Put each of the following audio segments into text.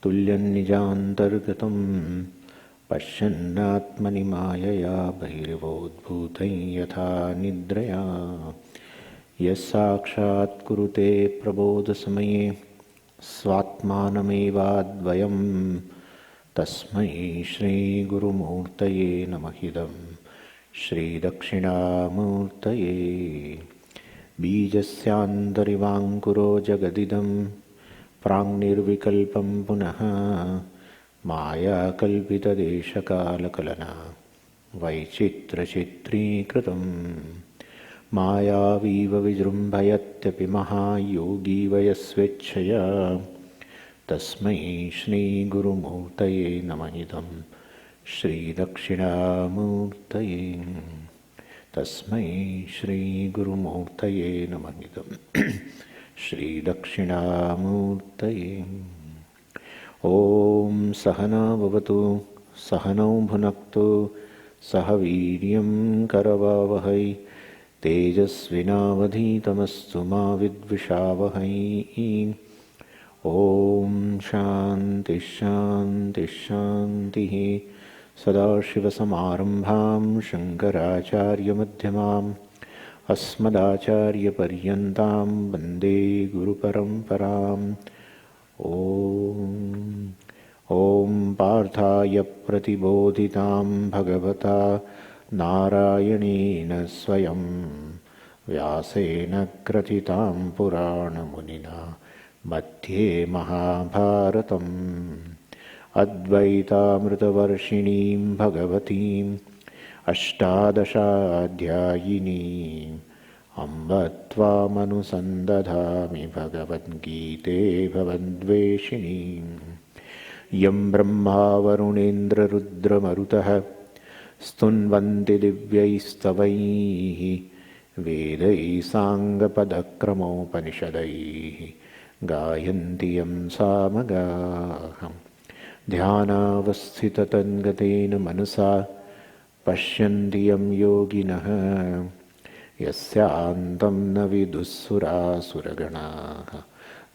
तुल्यं निजान्तर्गतं पश्यन्नात्मनि मायया बहिर्वोद्भूतं यथा निद्रया यस्साक्षात् कुरुते प्रबोधसमये स्वात्मानमेवाद्वयं तस्मै श्रीगुरुमूर्तये नमः। श्रीदक्षिणामूर्तये बीजस्यान्तरिवाङ्कुरो जगदिदं प्राङ्निर्विकल्पं पुनः मायाकल्पितदेशकालकलना वैचित्रचित्रीकृतं मायावीव विजृम्भयत्यपि महायोगी वयस्वेच्छया तस्मै श्रीगुरुमूर्तये नमः। श्रीदक्षिणामूर्तये तस्मै श्रीगुरुमूर्तये नमः। श्रीदक्षिणामूर्तये। ॐ सहना भवतु सहनौ भुनक्तु सह वीर्यं करवावहै तेजस्विनावधीतमस्तु मा विद्विषावहै। ॐ शान्ति शान्ति शान्तिः। सदाशिवसमारम्भां शङ्कराचार्यमध्यमाम् अस्मदाचार्यपर्यन्तां वन्दे गुरुपरम्पराम्। ॐ पार्थाय प्रतिबोधितां भगवता नारायणेन स्वयं व्यासेन ग्रथितां पुराणमुनिना मध्ये महाभारतम् अद्वैतामृतवर्षिणीं भगवतीम् अष्टादशाध्यायिनीम् अम्ब त्वामनुसन्दधामि भगवद्गीते भवद्वेषिणीम्। यं ब्रह्मा वरुणेन्द्ररुद्रमरुतः स्तुन्वन्ति दिव्यैस्तवैः वेदैः साङ्गपदक्रमोपनिषदैः गायन्ति यं सामगाः। ध्यानावस्थिततन्गतेन मनसा पश्यन्ति यं योगिनः यस्यान्तं न विदुःसुरासुरगणाः।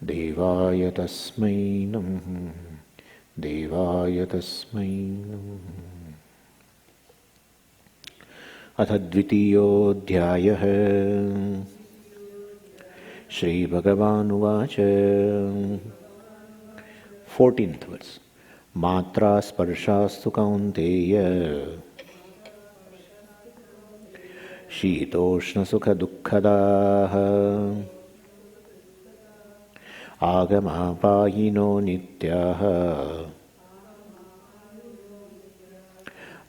देवाय तस्मै नमः। देवाय तस्मै नमः। अथ द्वितीयोऽध्यायः। श्रीभगवानुवाच 14th verse। मात्रा स्पर्शास्तु कौन्तेय शीतोष्णसुखदुःखदाः आगमापायिनो नित्याः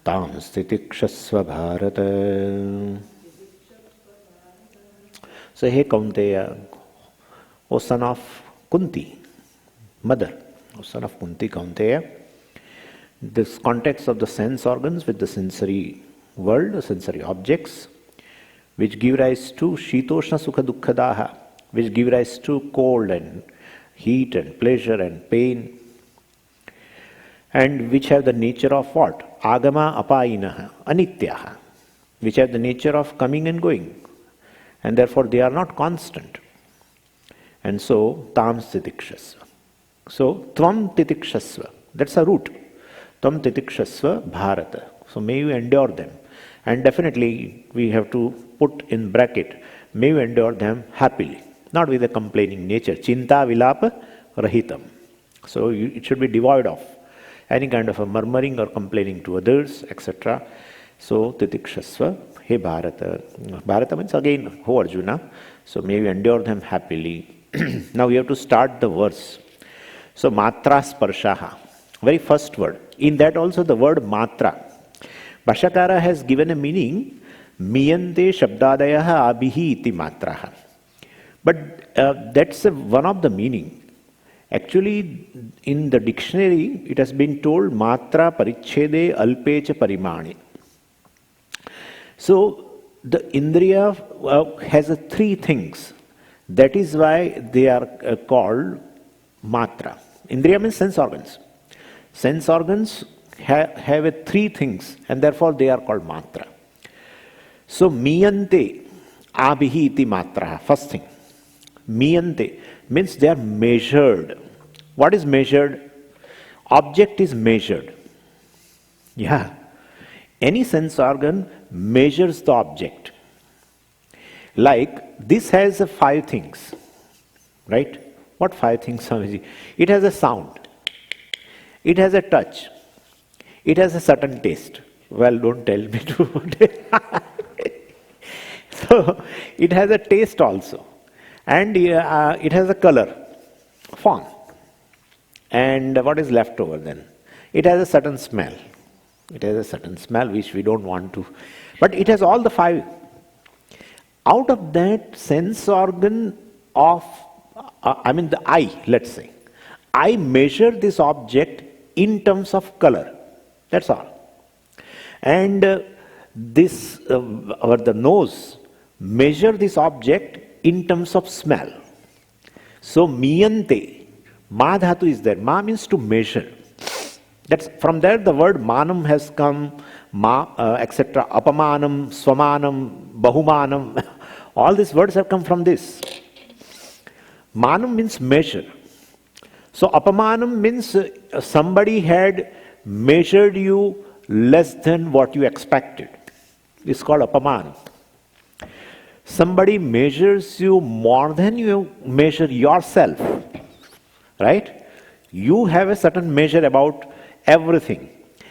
तांस्ति तिक्षस्व Bharat. So hey Kaunteya, O son of Kunti, mother, O son of Kunti, Kaunteya, this context of the sense organs with the sensory world, the sensory objects, which give rise to Shitoshna Sukha Dukkhadaha, which give rise to cold and heat and pleasure and pain, and which have the nature of what? Agama apayinaha, anityaha, which have the nature of coming and going, and therefore they are not constant. And so, tam titikshasva. So, tvam titikshasva, that's a root. Tvam titikshasva bharata. So, may you endure them. And definitely, we have to put in bracket, may you endure them happily, not with a complaining nature. Chinta vilapa rahitam. So, it should be devoid of any kind of a murmuring or complaining to others, etc. So, titikshasva, hey Bharata. Bharata means again, ho Arjuna. So, may you endure them happily. Now, we have to start the verse. So, matra sparshaha, very first word. In that also the word matra. Bhashyakara has given a meaning, miyante shabdadayaha abhihi iti matraha. But that's one of the meaning. Actually, in the dictionary, it has been told matra parichede alpecha parimani. So, the indriya has three things. That is why they are called matra. Indriya means sense organs. Sense organs have three things, and therefore they are called matra. So, miyante abhihi iti matra. First thing. Miyante means they are measured. What is measured? Object is measured. Yeah. Any sense organ measures the object. Like this has 5 things, right? What 5 things, Swamiji? It has a sound. It has a touch. It has a certain taste. Well, don't tell me to. So, it has a taste also. And it has a color, form. And what is left over then? It has a certain smell. It has a certain smell which we don't want to. But it has all the 5. Out of that sense organ of, the eye, let's say. I measure this object in terms of color. That's all. And the nose measure this object in terms of smell. So, miyante, ma dhatu is there. Ma means to measure. That's from there the word manam has come, etc. Apamanam, swamanam, bahumanam. All these words have come from this. Manam means measure. So apamanam means somebody had measured you less than what you expected. It's called apamanam. Somebody measures you more than you measure yourself. Right? You have a certain measure about everything.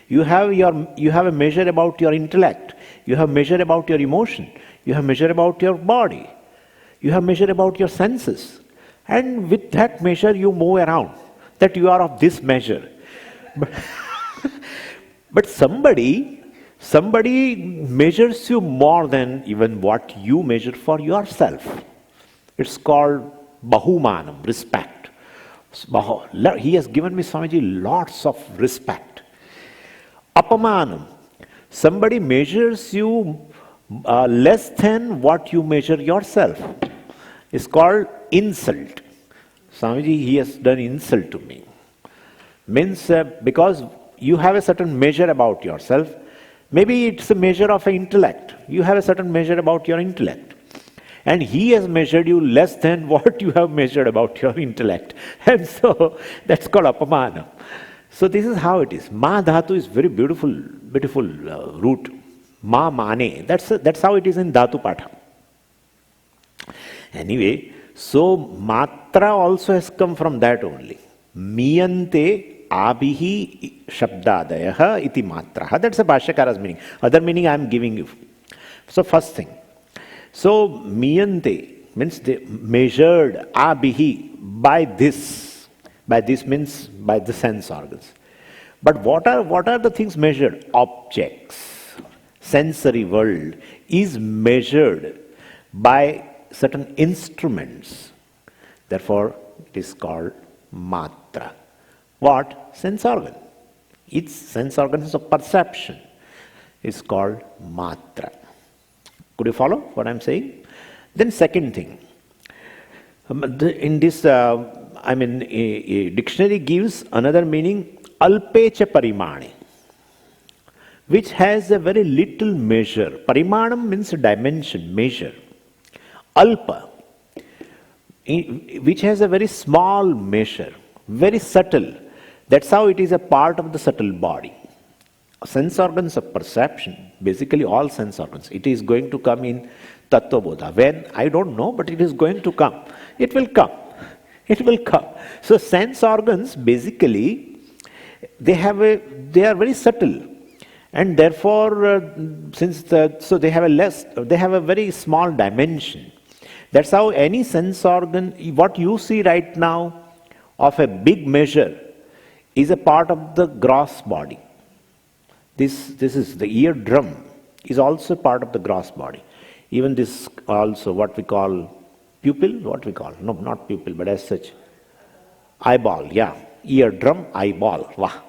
You have a measure about your intellect. You have measure about your emotion. You have measure about your body. You have measure about your senses. And with that measure you move around. That you are of this measure. But somebody measures you more than even what you measure for yourself. It's called bahumanam, respect. He has given me, Swamiji, lots of respect. Apamanam, somebody measures you less than what you measure yourself. It's called insult. Swamiji, he has done insult to me. Means because you have a certain measure about yourself. Maybe it's a measure of an intellect. You have a certain measure about your intellect. And he has measured you less than what you have measured about your intellect. And so that's called apamana. So this is how it is. Ma dhatu is very beautiful root. Ma mane. That's how it is in dhatu patha. Anyway, so matra also has come from that only. Miyante Abhihi Shabdadayaha iti matraha. That's a Bhashyakara's meaning. Other meaning I am giving you. So first thing. So miyante means they measured abhihi by this. By this means by the sense organs. But what are the things measured? Objects. Sensory world is measured by certain instruments. Therefore it is called matra. What? Sense organ. Its sense organs of perception is called matra. Could you follow what I am saying? Then second thing. In this, a dictionary gives another meaning, alpecha parimani, which has a very little measure. Parimanam means dimension, measure. Alpa, which has a very small measure, very subtle. That's how it is a part of the subtle body. Sense organs of perception, basically all sense organs, it is going to come in Tattva Bodha. When? I don't know, but it is going to come. It will come. It will come. So sense organs, basically, they are very subtle. And therefore, so they have a very small dimension. That's how any sense organ, what you see right now of a big measure, is a part of the gross body. This is the eardrum is also part of the gross body. Even this also what we call pupil, no, not pupil, but as such, eyeball, yeah, eardrum, eyeball, wow,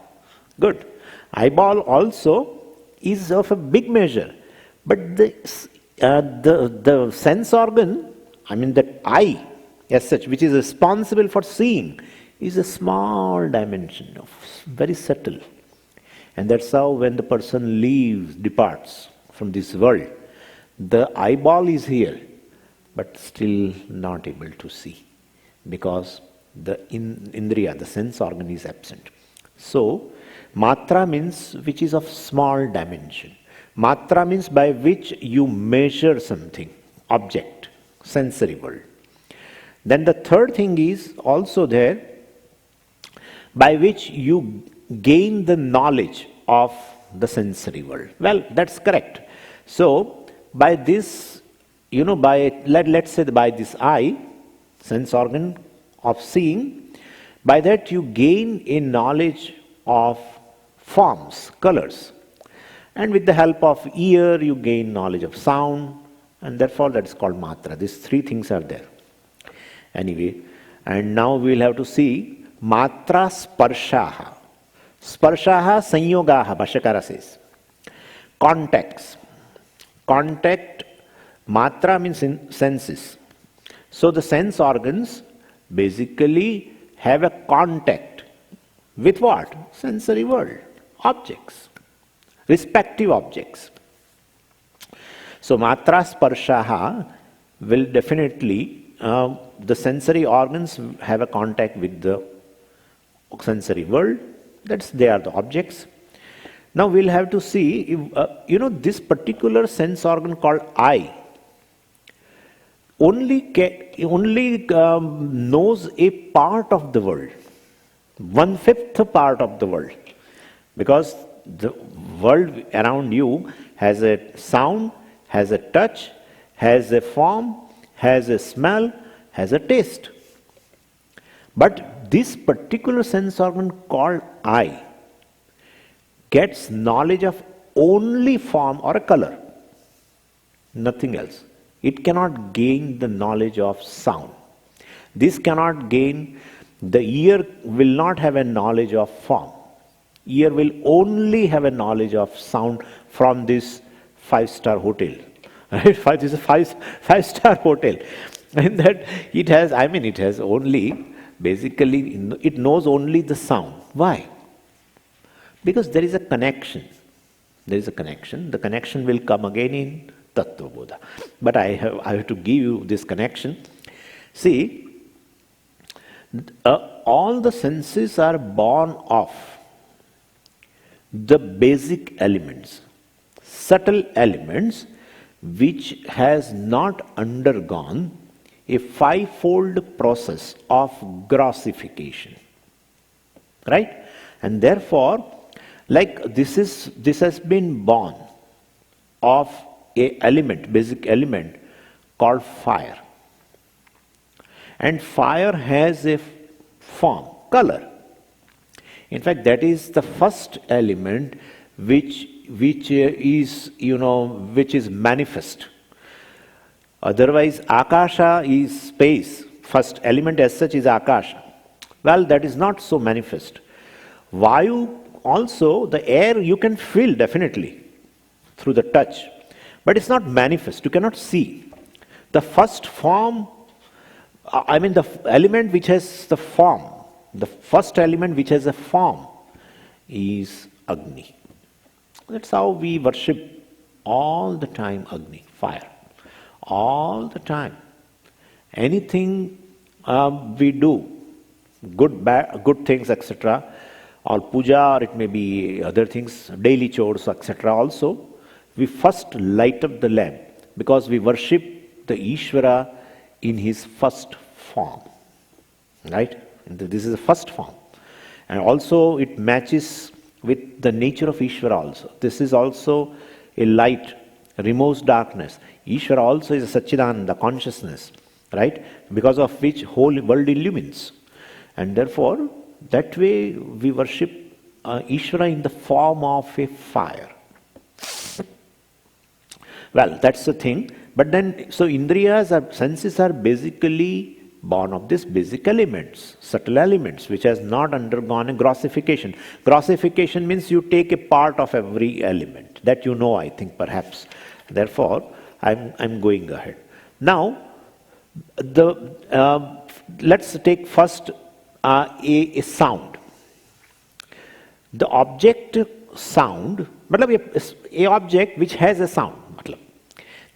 good. Eyeball also is of a big measure, but the sense organ, that eye as such, which is responsible for seeing, is a small dimension, very subtle. And that's how when the person departs from this world, the eyeball is here, but still not able to see, because the indriya, the sense organ, is absent. So, matra means which is of small dimension. Matra means by which you measure something, object, sensory world. Then the third thing is also there, by which you gain the knowledge of the sensory world. Well, that's correct. So, by this, let's say by this eye, sense organ of seeing, by that you gain a knowledge of forms, colors. And with the help of ear, you gain knowledge of sound, and therefore that is called matra. These three things are there. Anyway, and now we will have to see matra sparshaha. Sparshaha sanyogaha, Bhashyakara says. Contacts. Contact, matra means senses. So the sense organs basically have a contact with what? Sensory world, objects, respective objects. So matra sparshaha will definitely, the sensory organs have a contact with the sensory world. They are the objects. Now we'll have to see, this particular sense organ called eye only knows a part of the world, 1/5 part of the world, because the world around you has a sound, has a touch, has a form, has a smell, has a taste. But this particular sense organ called eye gets knowledge of only form or a color, nothing else. It cannot gain the knowledge of sound. This cannot gain, the ear will not have a knowledge of form. Ear will only have a knowledge of sound from this 5-star hotel. Right? This is a five-star hotel. And that it has only, basically, it knows only the sound. Why? Because there is a connection. There is a connection. The connection will come again in Tattva Bodha. But I have to give you this connection. See, all the senses are born of the basic elements, subtle elements, which has not undergone a 5-fold process of grossification. Right? And therefore, like this has been born of a element, basic element called fire. And fire has a form, color. In fact, that is the first element which is manifest. Otherwise, akasha is space. First element as such is akasha. Well, that is not so manifest. Vayu also, the air you can feel definitely through the touch. But it's not manifest, you cannot see. The first form, the element which has the form, the first element which has a form is Agni. That's how we worship all the time Agni, fire. All the time. Anything we do, good things, etc., or puja, or it may be other things, daily chores, etc. also, we first light up the lamp because we worship the Ishvara in his first form. Right? This is the first form. And also it matches with the nature of Ishvara also. This is also a light, removes darkness. Ishvara also is a Satchidananda, consciousness. Right? Because of which whole world illumines. And therefore, that way we worship Ishvara in the form of a fire. Well, that's the thing. But then, so indriyas, senses are basically born of these basic elements, subtle elements, which has not undergone a grossification. Grossification means you take a part of every element. That I think, perhaps. Therefore, I'm going ahead. Now, let's take first a sound. The object sound, a object which has a sound.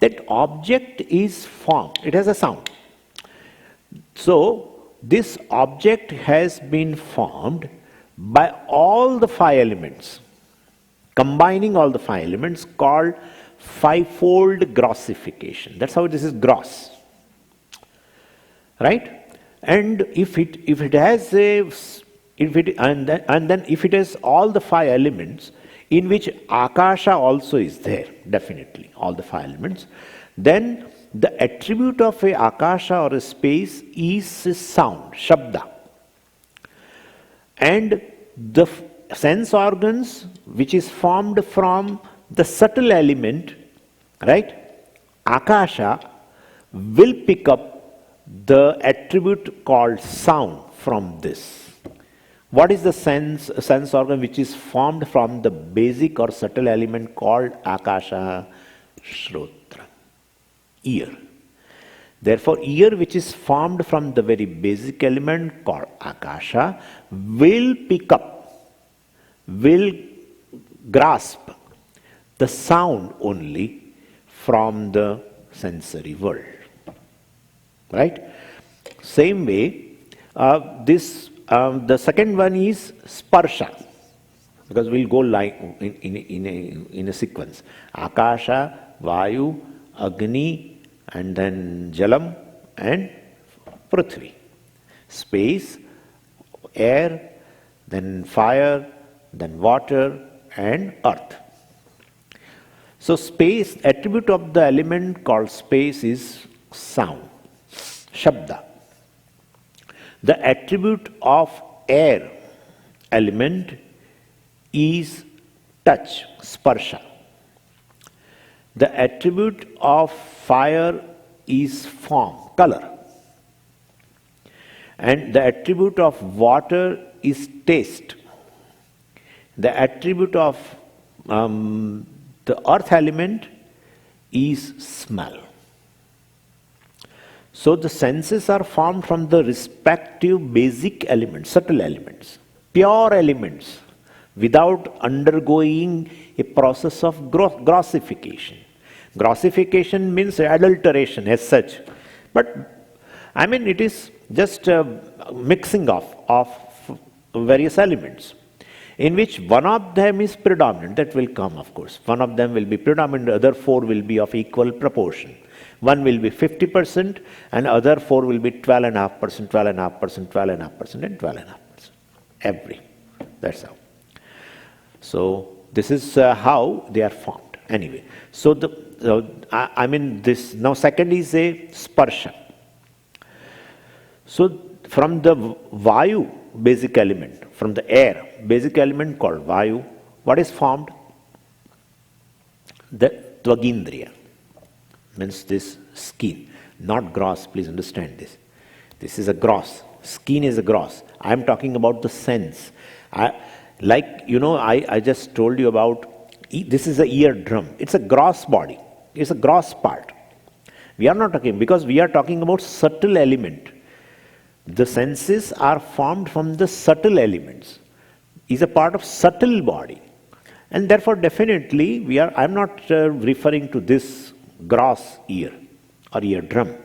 That object is formed, it has a sound. So, this object has been formed by all the five elements, combining all the five elements, called fivefold grossification. That's how this is gross, right? And if it has if it has all the five elements, in which akasha also is there, definitely all the five elements, then the attribute of a akasha or a space is sound, shabda. And the sense organs, which is formed from the subtle element, right, akasha, will pick up the attribute called sound from this. What is the sense organ which is formed from the basic or subtle element called akasha? Shrotra, ear. Therefore, ear, which is formed from the very basic element called akasha, will pick up, will grasp the sound only from the sensory world. Right? Same way, the second one is sparsha, because we'll go like in a sequence. Akasha, Vayu, Agni, and then Jalam and Prithvi. Space, air, then fire, then water and earth. So space, attribute of the element called space is sound, shabda. The attribute of air element is touch, sparsha. The attribute of fire is form, color. And the attribute of water is taste. The attribute of the earth element is smell. So the senses are formed from the respective basic elements, subtle elements, pure elements, without undergoing a process of grossification. Grossification means adulteration as such. But I mean, it is just a mixing of various elements, in which one of them is predominant. That will come, of course. One of them will be predominant, the other four will be of equal proportion. One will be 50%, and other four will be 12.5%, 12.5%, 12.5%, and 12.5%. Every. That's how. So this is how they are formed. Anyway, so this now second is a sparsha. So from the Vayu basic element, from the air basic element called Vayu, what is formed? The Tvagindriya, means this skin, not gross, please understand this. This is a gross, skin is a gross. I am talking about the sense. I just told you about, this is a eardrum. It's a gross body. It's a gross part. We are not talking, because we are talking about subtle element. The senses are formed from the subtle elements. Is a part of subtle body. And therefore definitely I am not referring to this gross ear or eardrum.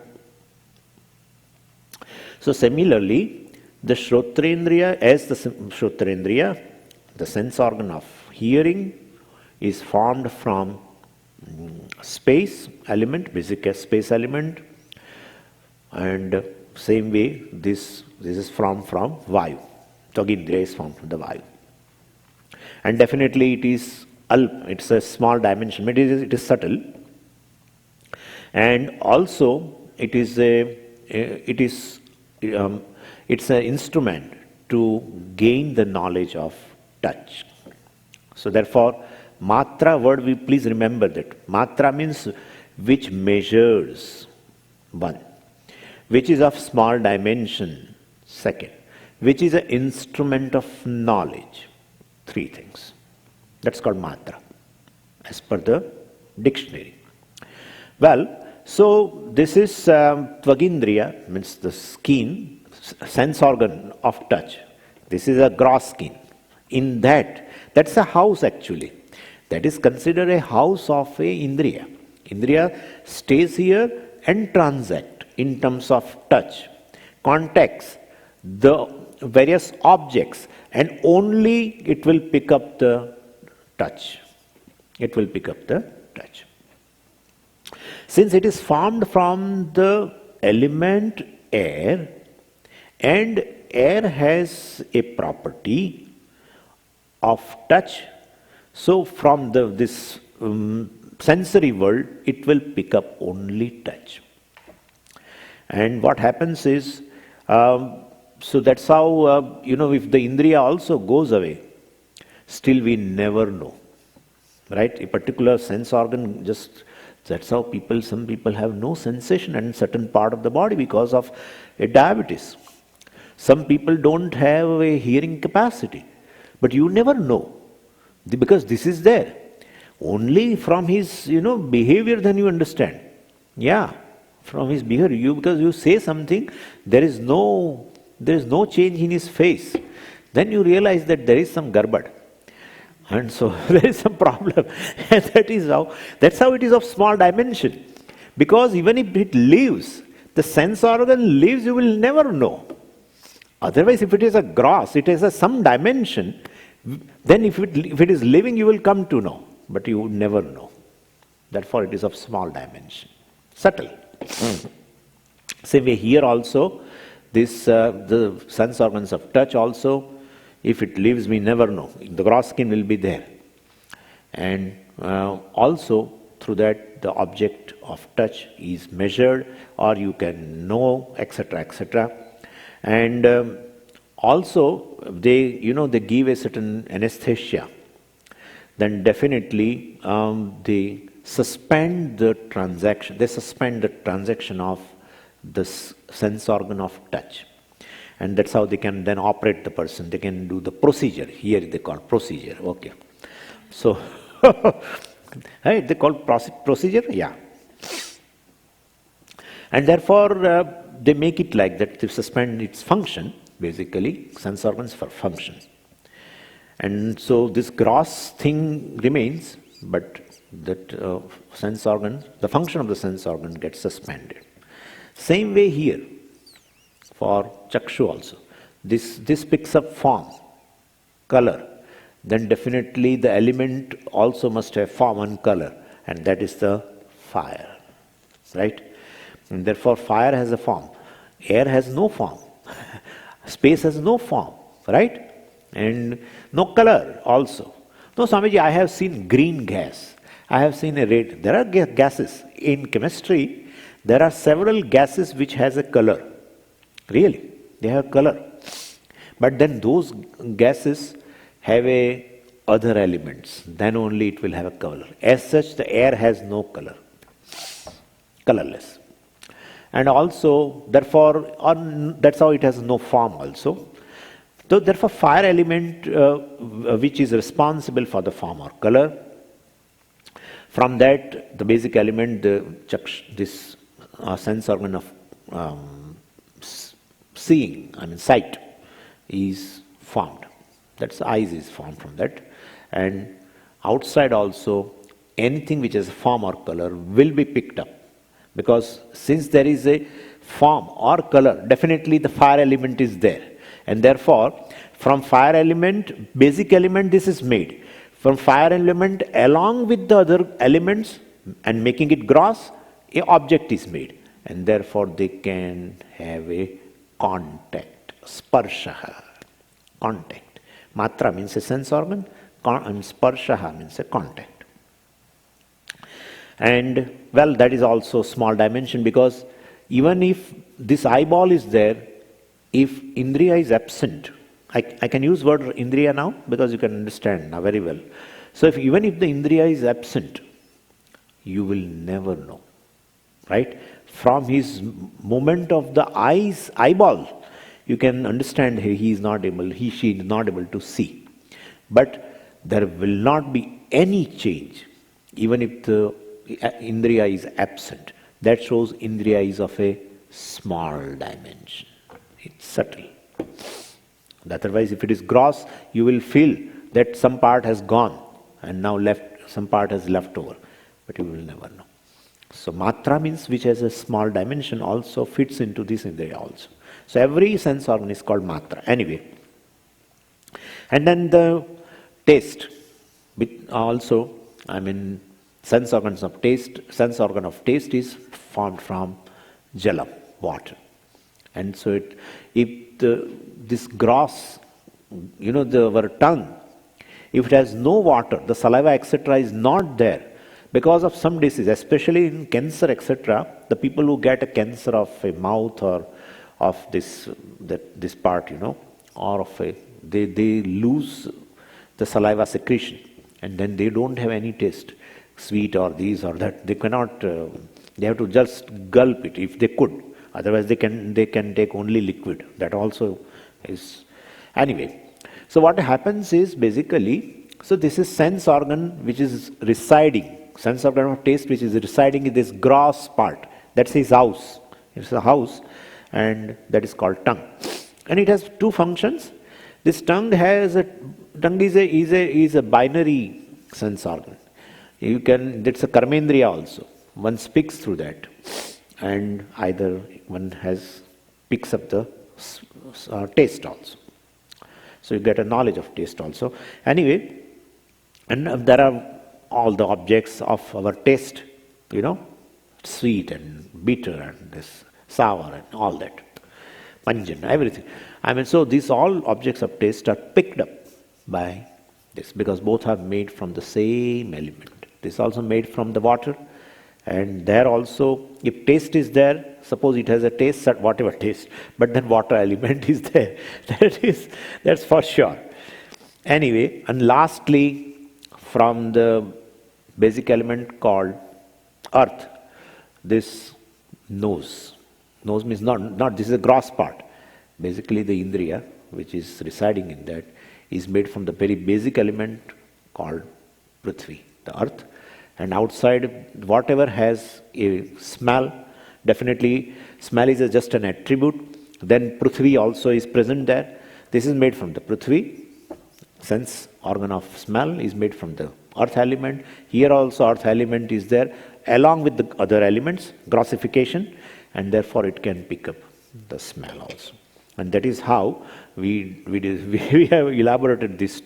So similarly, the Shrotrendriya, as the Shrotrendriya, the sense organ of hearing, is formed from space element, basic space element, and same way this is from Vayu. Tvagindriya is formed from the Vayu. And definitely it's a small dimension, but it is subtle. And also it's an instrument to gain the knowledge of touch. So therefore, matra word, we please remember that. Matra means which measures, one. Which is of small dimension, second. Which is an instrument of knowledge, three things. That's called matra, as per the dictionary. Well, so this is Tvagindriya, means the skin, sense organ of touch. This is a gross skin. In that's a house actually. That is considered a house of a Indriya. Indriya stays here and transact in terms of touch, contacts the various objects, and only it will pick up the touch. It will pick up the touch. Since it is formed from the element air, and air has a property of touch, so from this sensory world, it will pick up only touch. And what happens is, so that's how, if the indriya also goes away, still we never know, right? A particular sense organ that's how some people have no sensation in certain part of the body because of a diabetes. Some people don't have a hearing capacity, but you never know because this is there. Only from his, behavior then you understand. Yeah, from his behavior, because you say something, there is no change in his face. Then you realize that there is some garbad. And so there is some problem. And that's how it is of small dimension. Because even if it leaves, the sense organ leaves, you will never know. Otherwise, if it is a gross, it has some dimension, then if it is living, you will come to know. But you would never know. Therefore, it is of small dimension. Subtle. Same way here also, the sense organs of touch also, if it leaves, we never know. The gross skin will be there. And also, through that, the object of touch is measured, or you can know, etc., etc. And also, they give a certain anesthesia. Then definitely they suspend the transaction. They suspend the transaction of this sense organ of touch. And that's how they can then operate the person. They can do the procedure. Here they call procedure. Okay. So, hey, they call procedure? Yeah. And therefore, they make it like that to suspend its function, basically, sense organs for function. And so this gross thing remains, but that sense organ, the function of the sense organ gets suspended. Same way here. For Ch2 also. This picks up form, color. Then definitely the element also must have form and color, and that is the fire. Right? And therefore fire has a form. Air has no form. Space has no form. Right? And no color also. No, Swamiji, I have seen green gas. I have seen a red. There are gases. In chemistry, there are several gases which has a color. Really, they have color. But then those gases have other elements. Then only it will have a color. As such, the air has no color. Colorless. And also, therefore, that's how it has no form also. So therefore, fire element, which is responsible for the form or color. From that, the basic element, this sense organ of seeing, sight, is formed. That's eyes is formed from that. And outside also, anything which has a form or color will be picked up. Because since there is a form or color, definitely the fire element is there. And therefore, from fire element, basic element, this is made. From fire element, along with the other elements, and making it gross, an object is made. And therefore, they can have a contact, sparshaha, contact. Matra means a sense organ, and sparshaha means a contact. And well, that is also small dimension, because even if this eyeball is there, if indriya is absent, I can use word indriya now because you can understand now very well. So even if the indriya is absent, you will never know, right? From his movement of the eyeball, you can understand he is not able, she is not able to see. But there will not be any change, even if the indriya is absent. That shows indriya is of a small dimension. It's subtle. Otherwise, if it is gross, you will feel that some part has gone and now some part has left over. But you will never know. So matra means which has a small dimension also fits into this indriya also. So every sense organ is called matra. Anyway, and then the taste, also, sense organ of taste is formed from jalam, water. And so this gross, our tongue, if it has no water, the saliva, etc., is not there because of some disease, especially in cancer, etc., the people who get a cancer of a mouth or of this part, or of they lose the saliva secretion, and then they don't have any taste, sweet or these or that. They cannot. They have to just gulp it if they could. Otherwise, they can take only liquid. That also is anyway. So what happens is basically, so this is sense organ which is residing, sense organ of taste which is residing in this gross part. That's his house. It's a house, and that is called tongue. And it has two functions. This tongue is a binary sense organ. It's a karmendriya also. One speaks through that, and either one picks up the taste also. So you get a knowledge of taste also. Anyway, and there are all the objects of our taste, sweet and bitter and this sour and all that, pungent, everything. So these all objects of taste are picked up by this, because both are made from the same element. This is also made from the water, and there also, if taste is there, suppose it has a taste, whatever taste, but then water element is there. That's for sure. Anyway, and lastly, from the basic element called earth, this nose. Nose means not this is a gross part. Basically, the indriya, which is residing in that, is made from the very basic element called Prithvi, the earth. And outside, whatever has a smell, definitely smell is just an attribute. Then Prithvi also is present there. This is made from the Prithvi. Sense organ of smell is made from the earth element. Here also earth element is there along with the other elements, grossification, and therefore it can pick up the smell also. And that is how we have elaborated this,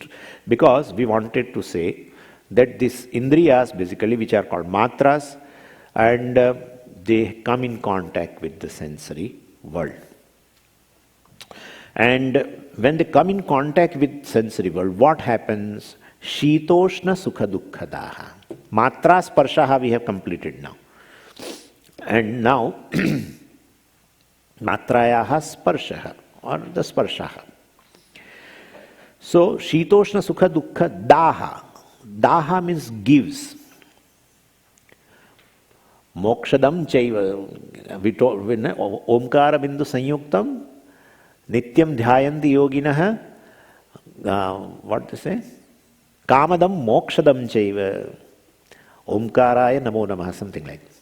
because we wanted to say that these indriyas, basically, which are called matras, and they come in contact with the sensory world. And when they come in contact with sensory world, what happens? Shitoshna sukha dukkha daha. Matra sparshaha we have completed now. And now, matrayaha sparshaha, or the sparshaha. So, shitoshna sukha dukkha daha. Daha means gives. Mokshadam chaiva. We told, Omkara bindu sanyuktam, nityam dhyayanti yoginaha, what to say? Kamadam mokshadam chaiva. Omkaraya namo namaha, something like this.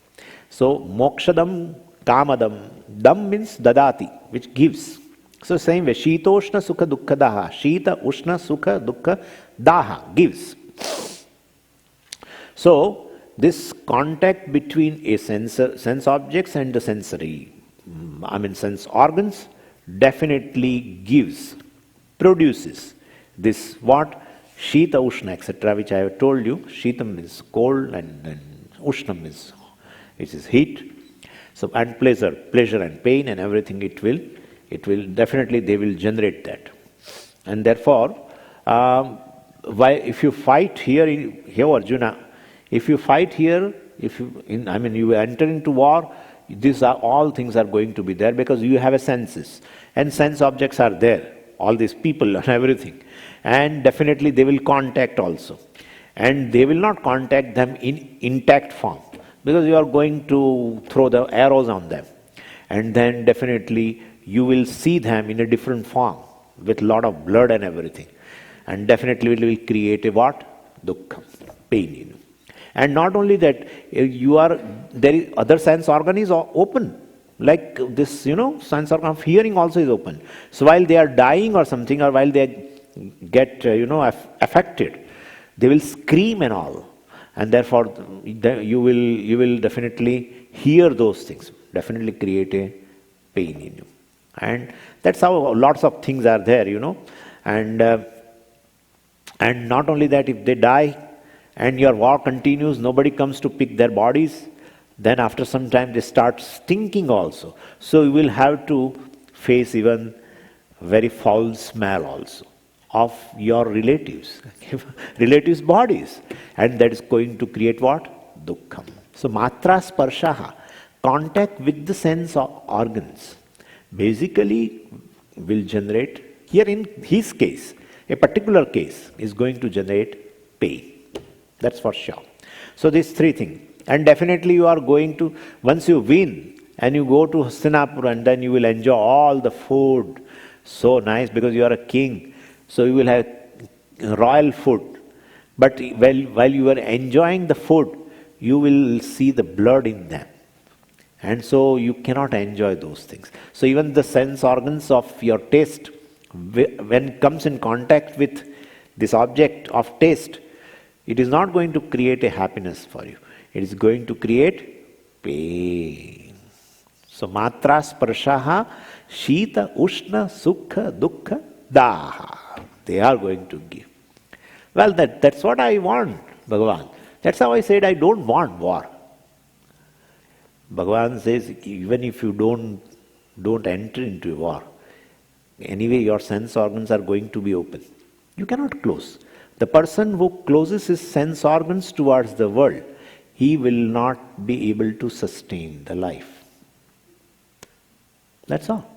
So, mokshadam, kamadam, dam means dadati, which gives. So, same way, shitoshna sukha dukkha daha. Shita, ushna, sukha, dukkha, daha, gives. So, this contact between a sense objects and the sensory, sense organs, definitely gives, produces this what? Shita, ushna, etc., which I have told you. Shita means cold, and then ushna means which is heat. So, and pleasure and pain and everything, it will definitely, they will generate that. And therefore, if you fight here Arjuna, if you fight here, you enter into war, these are all things are going to be there, because you have a senses, and sense objects are there, all these people and everything, and definitely they will contact also, and they will not contact them in intact form, because you are going to throw the arrows on them, and then definitely you will see them in a different form with lot of blood and everything, and definitely it will create a what? Dukkha, pain in you. And not only that, there is other sense organ is open, like this, sense organ of hearing also is open. So while they are dying or something, or while they get affected, they will scream and all, and therefore you will definitely hear those things, definitely create a pain in you. And that's how lots of things are there, And not only that, if they die and your war continues, nobody comes to pick their bodies, then after some time they start stinking also. So you will have to face even very foul smell also of your relatives, relatives' bodies. And that is going to create what? Dukkham. So matra sparshaha, contact with the sense organs, basically will generate, here in his case, a particular case is going to generate pain. That's for sure. So these three things. And definitely you are going to, once you win and you go to Hastinapur, and then you will enjoy all the food. So nice, because you are a king. So you will have royal food. But while you are enjoying the food, you will see the blood in them. And so you cannot enjoy those things. So even the sense organs of your taste, when it comes in contact with this object of taste, it is not going to create a happiness for you. It is going to create pain. So matra sparshaha, shita, ushna, sukha, dukkha, daha. They are going to give. Well, that's what I want, Bhagavan. That's how I said I don't want war. Bhagavan says, even if you don't enter into a war, anyway your sense organs are going to be open. You cannot close. The person who closes his sense organs towards the world, he will not be able to sustain the life. That's all.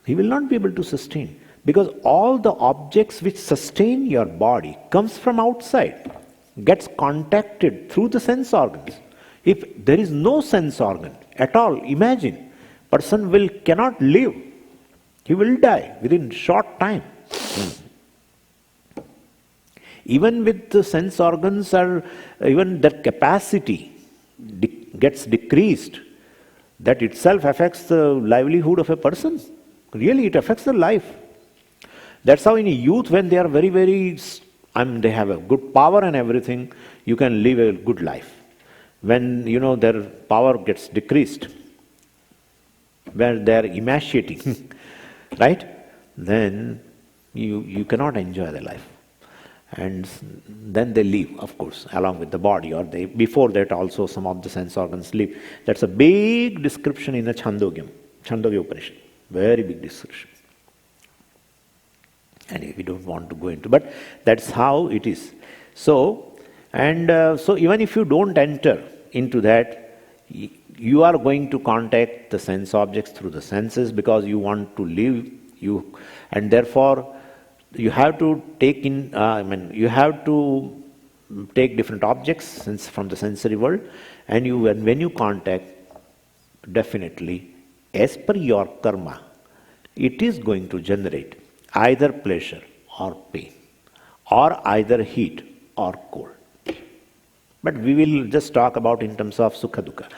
He will not be able to sustain. Because all the objects which sustain your body comes from outside, gets contacted through the sense organs. If there is no sense organ at all, imagine, person cannot live. He will die within short time. Even with the sense organs, even their capacity gets decreased. That itself affects the livelihood of a person. Really, it affects the life. That's how in youth, when they are very, very, they have a good power and everything, you can live a good life. When, their power gets decreased, where they are emaciating, right? Then you cannot enjoy the life. And then they leave, of course, along with the body, or before that also some of the sense organs leave. That's a big description in the Chandogya Upanishad. Very big description. And we don't want to go into, but that's how it is. So even if you don't enter into that, you are going to contact the sense objects through the senses because you want to live, and therefore you have to take you have to take different objects from the sensory world, and when you contact, definitely, as per your karma, it is going to generate either pleasure or pain, or either heat or cold. But we will just talk about in terms of sukha dukkha.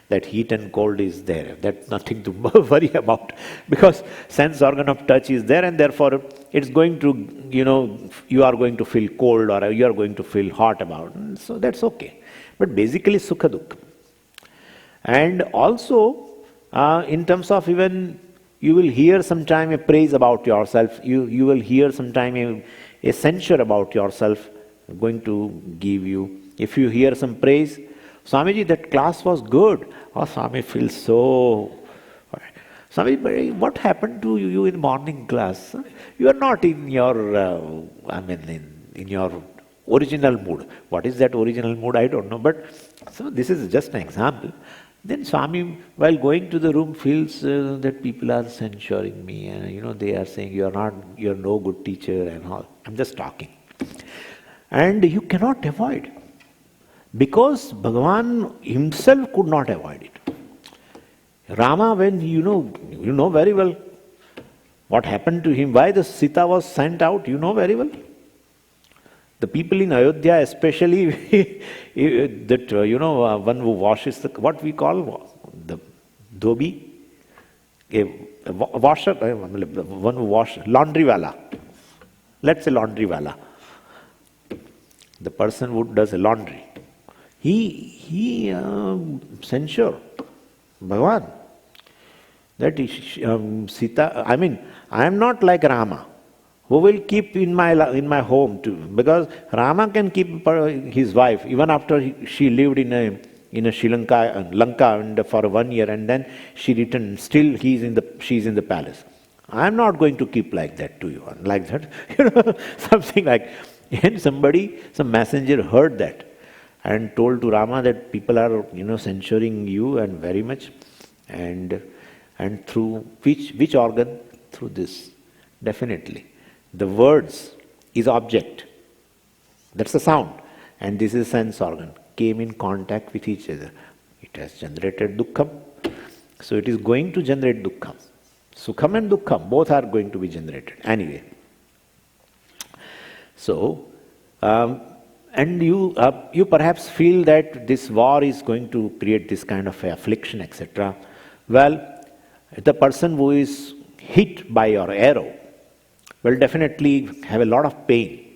That heat and cold is there. That's nothing to worry about, because sense organ of touch is there, and therefore it's going to, you are going to feel cold or you are going to feel hot about it. So that's okay. But basically sukha dukkha. And also, in terms of even, you will hear sometime a praise about yourself, you will hear sometime a censure about yourself going to give you. If you hear some praise, Swamiji, that class was good. Oh, Swami feels so. Swami, what happened to you in morning class? You are not in your, in your original mood. What is that original mood? I don't know. But so this is just an example. Then Swami, while going to the room, feels that people are censuring me, and they are saying you're no good teacher and all. I'm just talking, and you cannot avoid. Because Bhagavan himself could not avoid it. Rama, when you know very well what happened to him, why the Sita was sent out, you know very well. The people in Ayodhya, especially, that, one who washes what we call the dhobi, a washer, one who washes, laundry wala. Let's say laundry wala. The person who does a laundry. He censured Bhagavan that Sita, I am not like Rama, who will keep in my home too, because Rama can keep his wife even after she lived in a Sri Lanka, Lanka, and for 1 year, and then she returned. Still, she's in the palace. I am not going to keep like that to you, like that, something like. And some messenger heard that and told to Rama that people are, censuring you and very much, and through which organ? Through this, definitely. The words is object, that's the sound, and this is sense organ, came in contact with each other. It has generated dukkham, so it is going to generate dukkham. Sukham and dukkham, both are going to be generated anyway. So, and you perhaps feel that this war is going to create this kind of affliction, etc. Well, the person who is hit by your arrow will definitely have a lot of pain,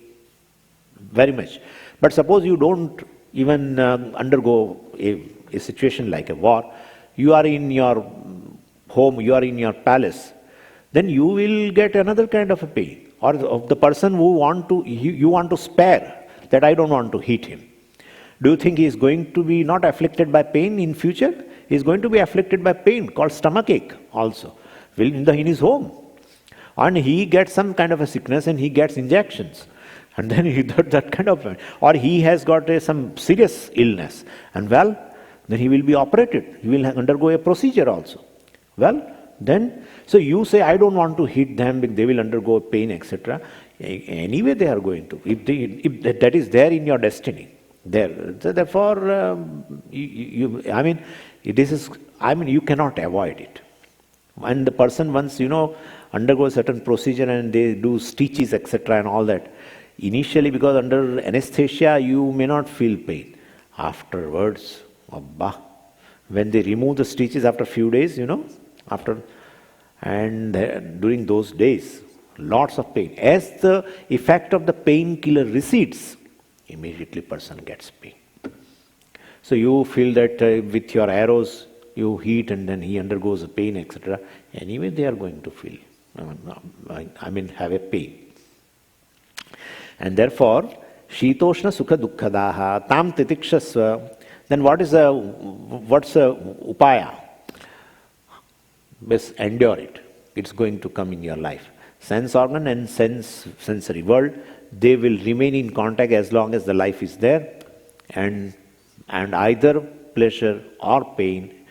very much. But suppose you don't even undergo a situation like a war, you are in your home, you are in your palace, then you will get another kind of a pain. Or of the person who you want to spare, that I don't want to hit him. Do you think he is going to be not afflicted by pain in future? He is going to be afflicted by pain called stomachache also, in his home. And he gets some kind of a sickness and he gets injections. And then that kind of, or he has got some serious illness. And well, then he will be operated. He will undergo a procedure also. Well, then, so you say, I don't want to hit them, they will undergo pain, etc. Anyway, they are going to. If that is there in your destiny, there. So therefore, you cannot avoid it. When the person once, undergoes certain procedure and they do stitches, etc. and all that, initially, because under anesthesia, you may not feel pain. Afterwards, when they remove the stitches after a few days, during those days, lots of pain. As the effect of the painkiller recedes, immediately person gets pain. So you feel that with your arrows, you hit and then he undergoes a pain, etc. Anyway, they are going to feel, have a pain. And therefore, Shitoshna Sukha Dukkhadaha Tam Titikshasva. Then what's the upaya? Best endure it. It's going to come in your life. Sense organ and sensory world, they will remain in contact as long as the life is there, and either pleasure or pain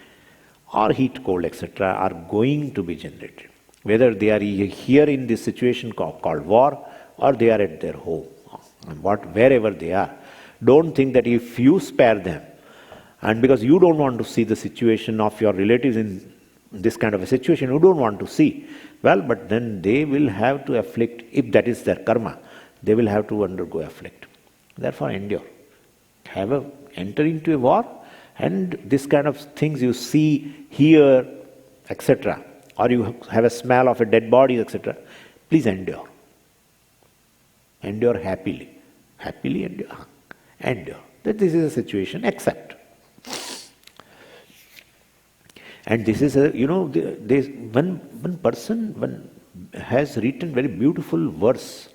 or heat, cold, etc. are going to be generated. Whether they are here in this situation called war, or they are at their home, wherever they are. Don't think that if you spare them, and because you don't want to see the situation of your relatives in this kind of a situation, you don't want to see, well, but then they will have to afflict, if that is their karma, they will have to undergo afflict. Therefore, endure. Enter into a war, and this kind of things you see, hear, etc., or you have a smell of a dead body, etc., please endure. Endure happily. Happily endure. Endure. That this is a situation, accept. And this is one person has written very beautiful verse,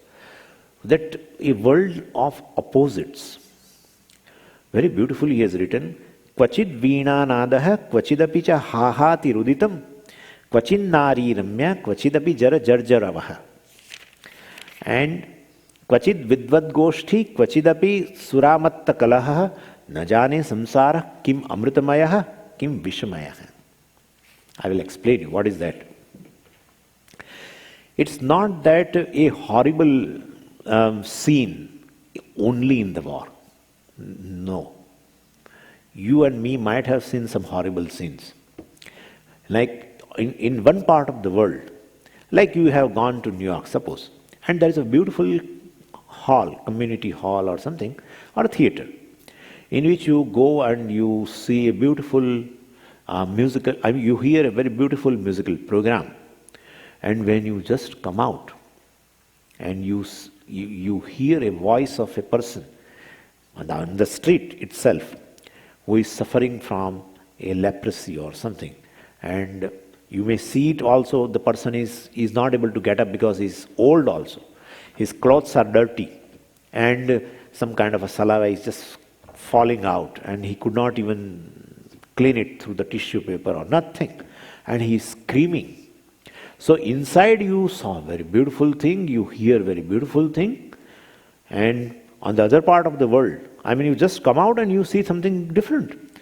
that a world of opposites. Very beautifully he has written, Kvachid veena nadaha kvachidapi cha hahati ruditam kvachin nari ramya kvachidapi jara jarjaravaha. And Kvachid vidvad goshti kvachidapi suramatta kalaha najane samsara kim amritamaya kim vishamaya. I will explain you what is that. It's not that a horrible scene only in the war. No. You and me might have seen some horrible scenes. Like in one part of the world, like you have gone to New York, suppose, and there is a beautiful hall, community hall or something, or a theater, in which you go and you see a beautiful musical, you hear a very beautiful musical program. And when you just come out and you hear a voice of a person on the street itself who is suffering from a leprosy or something, and You may see it also, the person is not able to get up because he's old also. His clothes are dirty and some kind of a saliva is just falling out and he could not even clean it through the tissue paper or nothing. And he's screaming. So inside you saw a very beautiful thing, you hear very beautiful thing, and on the other part of the world, I mean, you just come out and you see something different.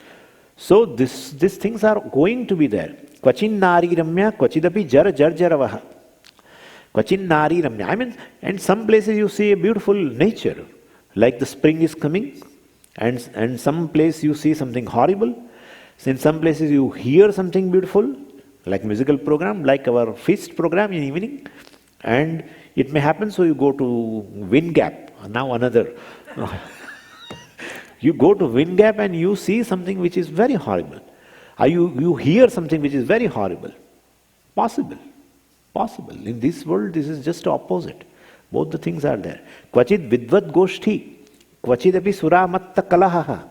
So these things are going to be there. Kvachin nari ramya, kvachidapi jar jar jaravaha. Kvachin nari ramya. I mean, and some places you see a beautiful nature, like the spring is coming, and some place you see something horrible. In some places you hear something beautiful, like musical program, like our feast program in evening, and it may happen so you go to Wind Gap, now another. You go to Wind Gap and you see something which is very horrible. You hear something which is very horrible. Possible. In this world, this is just opposite. Both the things are there. Kvachid vidvat goshti, kvachid api suramatta kalaha.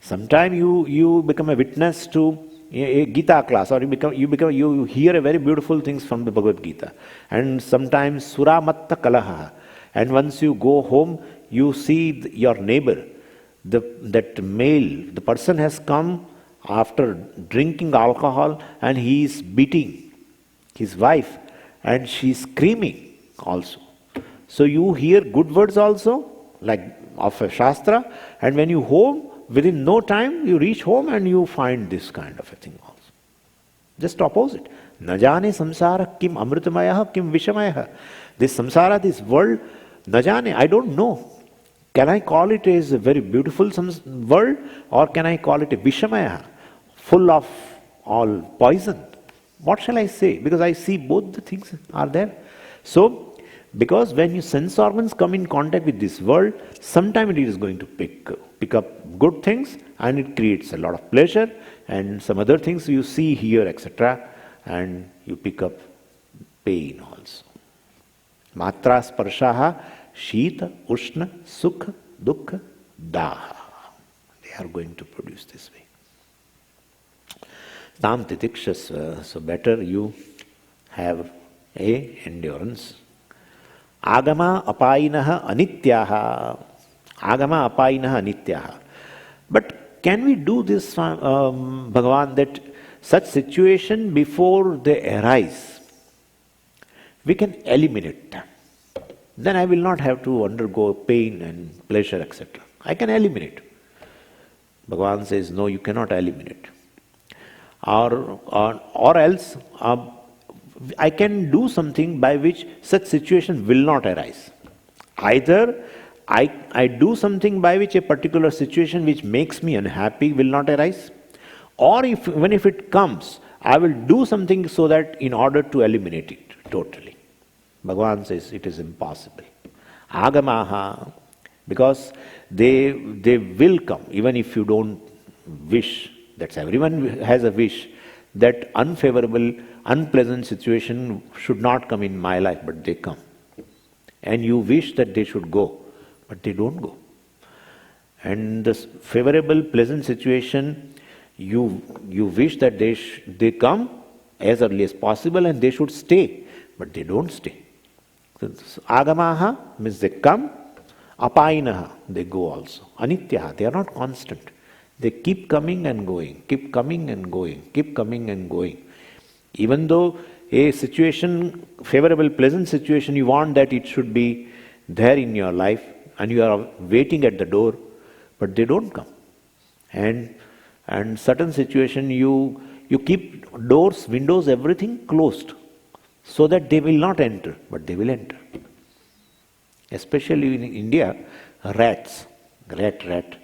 Sometime you become a witness to a Gita class, or you hear a very beautiful things from the Bhagavad Gita, and sometimes suramatta kalaha. And once you go home, you see your neighbor, that male, the person has come after drinking alcohol and he is beating his wife and she is screaming also. So you hear good words also, like of a Shastra, and when you home, within no time you reach home and you find this kind of a thing also. Just opposite. Na jane samsara kim amritamaya kim vishamaya. This samsara, this world, na jane, I don't know. Can I call it as a very beautiful world, or can I call it a vishamaya, full of all poison? What shall I say? Because I see both the things are there. So, because when your sense organs come in contact with this world, sometime it is going to pick up good things, and it creates a lot of pleasure, and some other things you see, hear, etc., and you pick up pain also. Matra sparshaha, shita, ushna, sukha, dukkha, daha. They are going to produce this way. Tam titikshasva, so better you have a endurance. Agama apayinaha anityaha. Agama apayinaha anityaha. But can we do this, Bhagavan, that such situation before they arise, we can eliminate them. Then I will not have to undergo pain and pleasure, etc. I can eliminate. Bhagavan says, no, you cannot eliminate. Or else, I can do something by which such situation will not arise. Either I do something by which a particular situation which makes me unhappy will not arise, or even if it comes, I will do something so that in order to eliminate it totally. Bhagavan says it is impossible. Agamaha, because they will come, even if you don't wish. That's everyone has a wish that unfavorable, unpleasant situation should not come in my life, but they come. And you wish that they should go, but they don't go. And this favorable, pleasant situation, you wish that they come as early as possible and they should stay, but they don't stay. So, agamaha means they come, apayinaha, they go also. Anityaha, they are not constant. They keep coming and going, keep coming and going, keep coming and going. Even though a situation, favorable, pleasant situation, you want that it should be there in your life, and you are waiting at the door, but they don't come. And certain situation, you keep doors, windows, everything closed, so that they will not enter, but they will enter. Especially in India, rats, rat.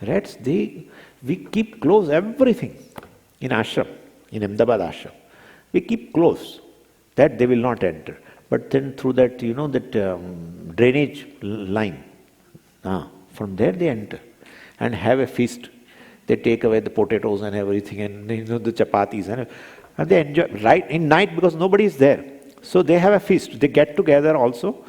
Rats, we keep close everything in ashram, in Ahmedabad ashram. We keep close, that they will not enter. But then through that, that drainage line, from there they enter and have a feast. They take away the potatoes and everything, and the chapatis, and they enjoy right in night because nobody is there. So they have a feast. They get together also.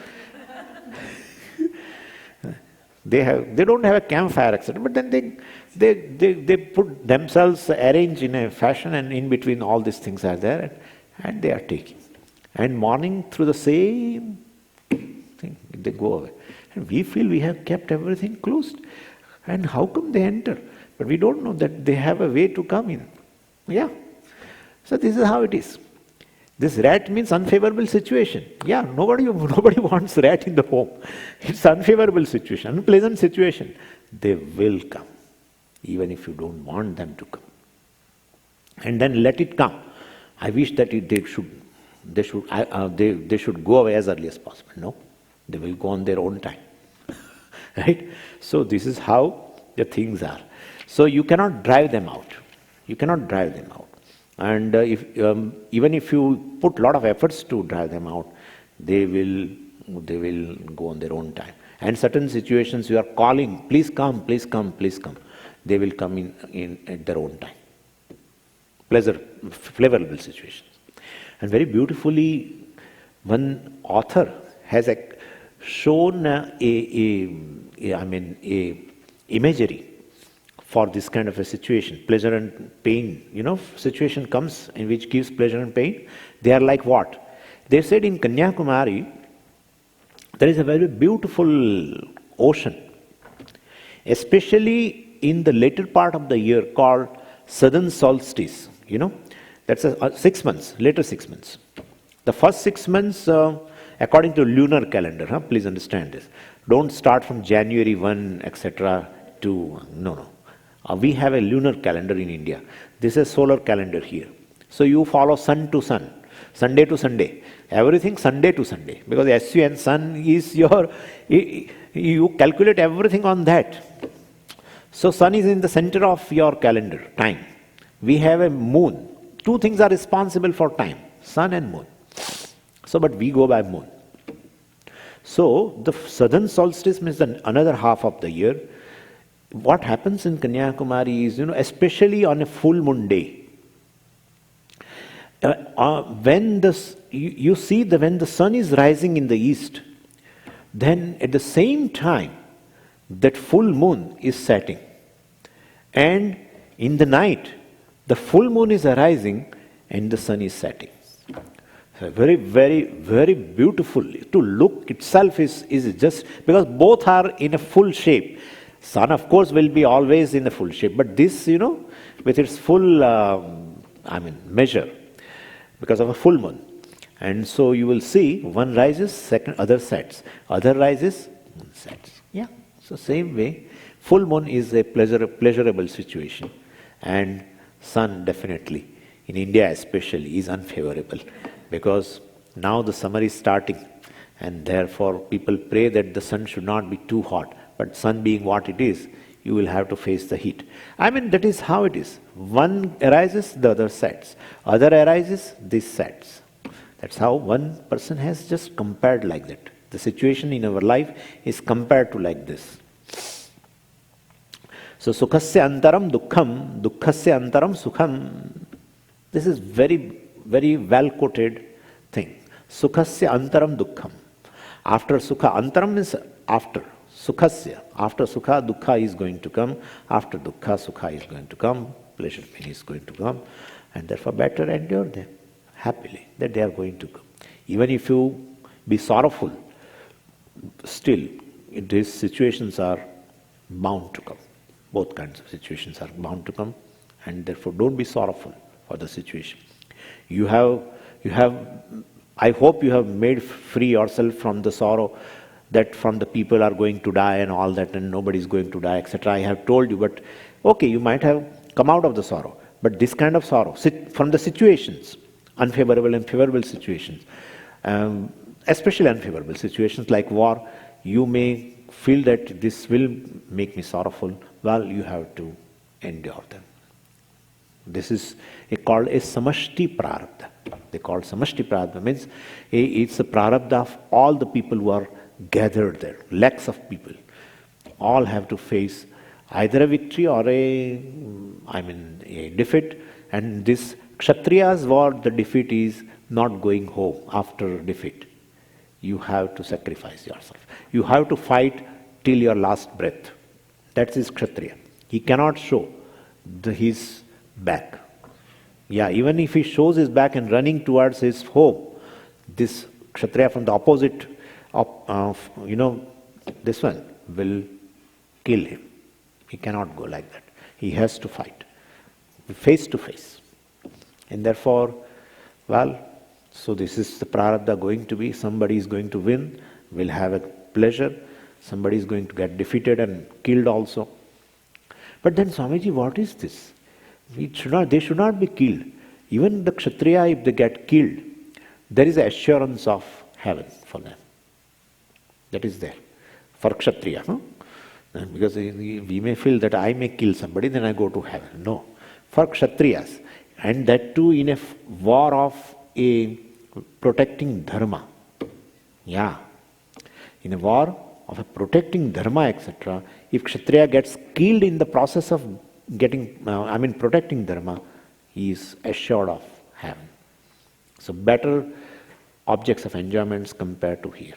They don't have a campfire, etc. But then they put themselves arranged in a fashion, and in between all these things are there, and they are taking. And morning through the same thing, they go away. And we feel we have kept everything closed. And how come they enter? But we don't know that they have a way to come in. Yeah. So this is how it is. This rat means unfavorable situation. Yeah, nobody wants rat in the home. It's unfavorable situation, unpleasant situation. They will come, even if you don't want them to come. And then let it come. I wish that they should go away as early as possible. No, they will go on their own time. Right? So this is how the things are. So you cannot drive them out. You cannot drive them out. And even if you put a lot of efforts to drive them out, they will go on their own time. And certain situations you are calling, please come, please come, please come. They will come in at their own time. Favorable situations. And very beautifully, one author has shown a imagery for this kind of a situation, pleasure and pain. Situation comes in which gives pleasure and pain. They are like what? They said in Kanyakumari, there is a very beautiful ocean, especially in the later part of the year called southern solstice. That's 6 months, later 6 months. The first 6 months, according to lunar calendar, please understand this. Don't start from January 1, etc. to, no. We have a lunar calendar in India. This is solar calendar here. So you follow sun to sun, Sunday to Sunday. Everything Sunday to Sunday. Because SwM sun is you calculate everything on that. So sun is in the center of your calendar, time. We have a moon. Two things are responsible for time, sun and moon. So, but we go by moon. So the southern solstice means another half of the year. What happens in Kanyakumari is, especially on a full moon day, when you see when the sun is rising in the east, then at the same time that full moon is setting, and in the night the full moon is arising and the sun is setting. So very, very, very beautiful. To look itself is just because both are in a full shape. Sun, of course, will be always in a full shape, but this, with its full, measure, because of a full moon. And so you will see one rises, second, other sets. Other rises, one sets. Yeah. So same way, full moon is a pleasurable situation, and sun definitely, in India especially, is unfavorable, because now the summer is starting, and therefore people pray that the sun should not be too hot. But sun being what it is, you will have to face the heat. That is how it is. One arises, the other sets. Other arises, this sets. That's how one person has just compared like that. The situation in our life is compared to like this. So, sukhasya antaram dukkham, dukkhasya antaram sukham. This is very, very well quoted thing. Sukhasya antaram dukkham. After sukha, antaram is after. Sukhasya. After sukha, dukkha is going to come. After dukkha, sukha is going to come. Pleasure, pain is going to come. And therefore better endure them happily, that they are going to come. Even if you be sorrowful, still these situations are bound to come. Both kinds of situations are bound to come, and therefore don't be sorrowful for the situation. I hope you have made free yourself from the sorrow that from the people are going to die and all that, and nobody is going to die, etc. I have told you, but okay, you might have come out of the sorrow. But this kind of sorrow, from the situations, unfavorable and favorable situations, especially unfavorable situations like war, you may feel that this will make me sorrowful. Well, you have to endure them. This is called a samashti prarabdha. They call samashti prarabdha, means it's a prarabdha of all the people who are gathered there, lakhs of people. All have to face either a victory or a defeat. And this Kshatriya's war, the defeat is not going home after defeat. You have to sacrifice yourself. You have to fight till your last breath. That's his Kshatriya. He cannot show his back. Yeah, even if he shows his back and running towards his home, this Kshatriya from the opposite, this one will kill him. He cannot go like that. He has to fight, face to face. And therefore, so this is the prarabdha going to be. Somebody is going to win, will have a pleasure. Somebody is going to get defeated and killed also. But then, Swamiji, what is this? They should not be killed. Even the Kshatriya, if they get killed, there is assurance of heaven for them. That is there. For Kshatriya, no? Because we may feel that I may kill somebody, then I go to heaven. No. For Kshatriyas, and that too in a war of a protecting dharma. Yeah. In a war of a protecting dharma, etc., if Kshatriya gets killed in the process of protecting dharma, he is assured of heaven. So better objects of enjoyments compared to here.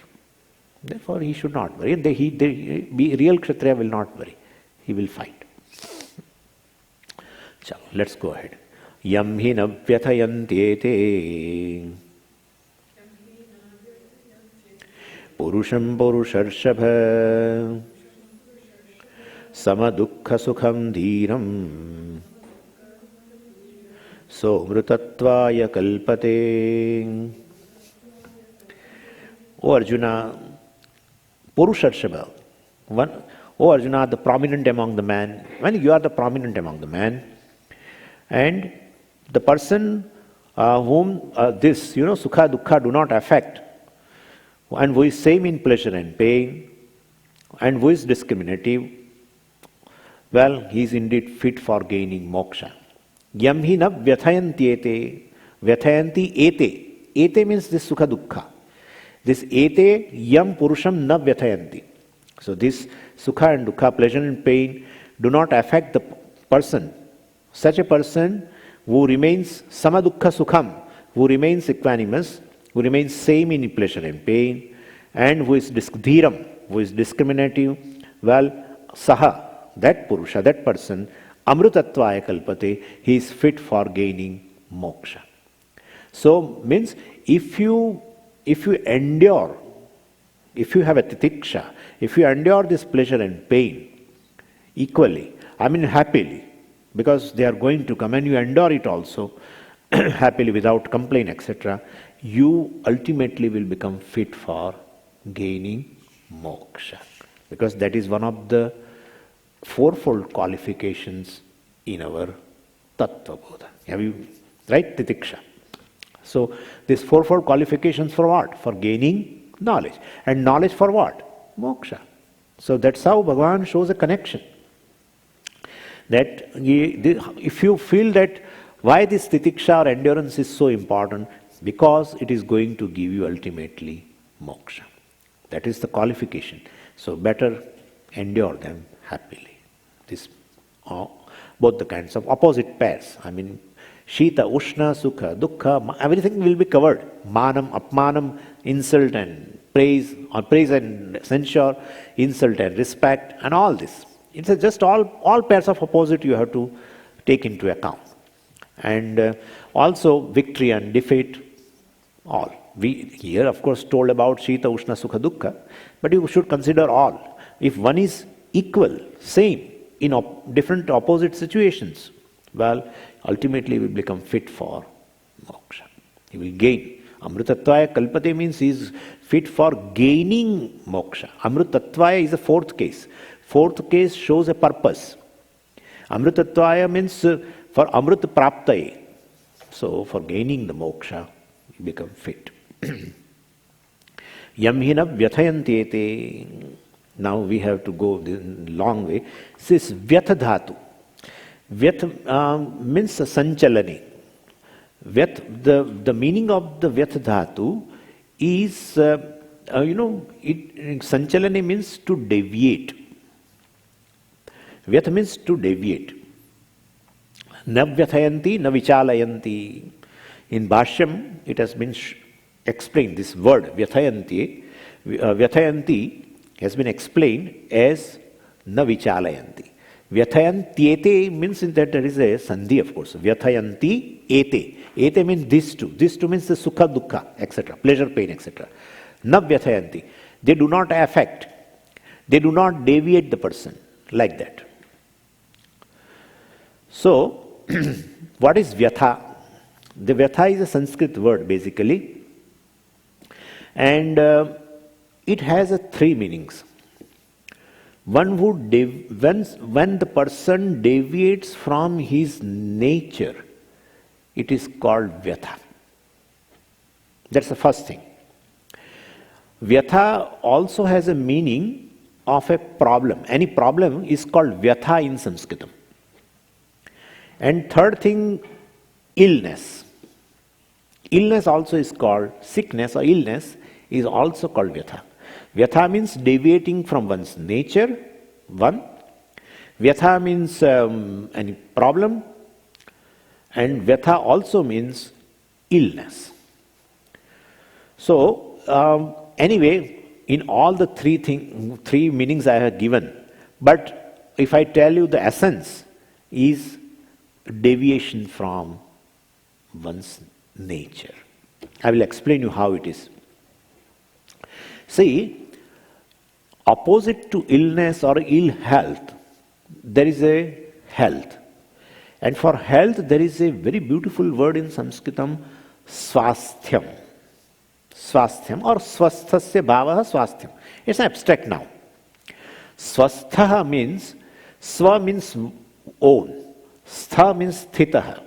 Therefore, he should not worry. Real Kshatriya will not worry. He will fight. So, let's go ahead. Yam hi na vyathayantyete purusham purusharshapha sama dukkha sukham dhiram so mrutatvaya kalpate. O Arjuna, Purusharshava, O Arjuna, the prominent among the men, when you are the prominent among the men, and the person whom this, sukha, dukkha do not affect, and who is same in pleasure and pain, and who is discriminative, he is indeed fit for gaining moksha. Yam hi na vyathayanti ete. Ete means this sukha, dukkha. This ete yam purusham na vyathayanti. So this sukha and dukkha, pleasure and pain, do not affect the person. Such a person who remains samadukha sukham, who remains equanimous, who remains same in pleasure and pain, and who is dhiram, who is discriminative, saha, that purusha, that person, amrutatvaya kalpate, he is fit for gaining moksha. So means if you endure, if you have a titiksha, if you endure this pleasure and pain equally, happily, because they are going to come and you endure it also happily without complaint, etc., you ultimately will become fit for gaining moksha. Because that is one of the fourfold qualifications in our Tattva Bodha. Have you, right? Titiksha. So, these fourfold qualifications for what? For gaining knowledge. And knowledge for what? Moksha. So, that's how Bhagavan shows a connection. That if you feel that why this titiksha or endurance is so important, because it is going to give you ultimately moksha. That is the qualification. So, better endure them happily. This both the kinds of opposite pairs. Shita, Ushna, Sukha, Dukkha, everything will be covered. Manam, Apmanam, insult and praise, or praise and censure, insult and respect, and all this. It's just all pairs of opposite you have to take into account. And also victory and defeat, all. We here, of course, told about Shita, Ushna, Sukha, Dukkha, but you should consider all. If one is equal, same, in different opposite situations, ultimately will become fit for moksha. He will gain. Amrutatvaya kalpate means he is fit for gaining moksha. Amrutatvaya is the fourth case. Fourth case shows a purpose. Amrutatvaya means for amrut praptaye. So for gaining the moksha, you become fit. Yam hina vyathayantyete. Now we have to go the long way. This vyatha dhatu. Vyat means sanchalani. Vyat, the meaning of the vyat dhatu is, sanchalani means to deviate. Vyat means to deviate. Na vyathayanti, na vichalayanti. In Bhashyam, it has been explained, this word, vyathayanti, has been explained as na vichalayanti. Vyathayantyete means that there is a sandhi, of course. Vyathayanti ete. Ete means these two. These two means the sukha, dukkha, etc. Pleasure, pain, etc. Na vyathayanti. They do not affect. They do not deviate the person like that. So, what is vyatha? The vyatha is a Sanskrit word basically. And it has three meanings. One would when the person deviates from his nature, it is called vyatha. That's the first thing. Vyatha also has a meaning of a problem. Any problem is called vyatha in Sanskritam. And third thing, illness. Illness also is called, sickness or illness is also called vyatha. Vyatha means deviating from one's nature, one. Vyatha means any problem. And vyatha also means illness. So, anyway, in all the three meanings I have given, but if I tell you the essence is deviation from one's nature. I will explain you how it is. See, opposite to illness or ill health, there is a health. And for health, there is a very beautiful word in Sanskritam, swasthyam. Swasthyam or swasthasya bhavaha swasthyam. It's abstract now. Swastha means, swa means own. Stha means sthitaha.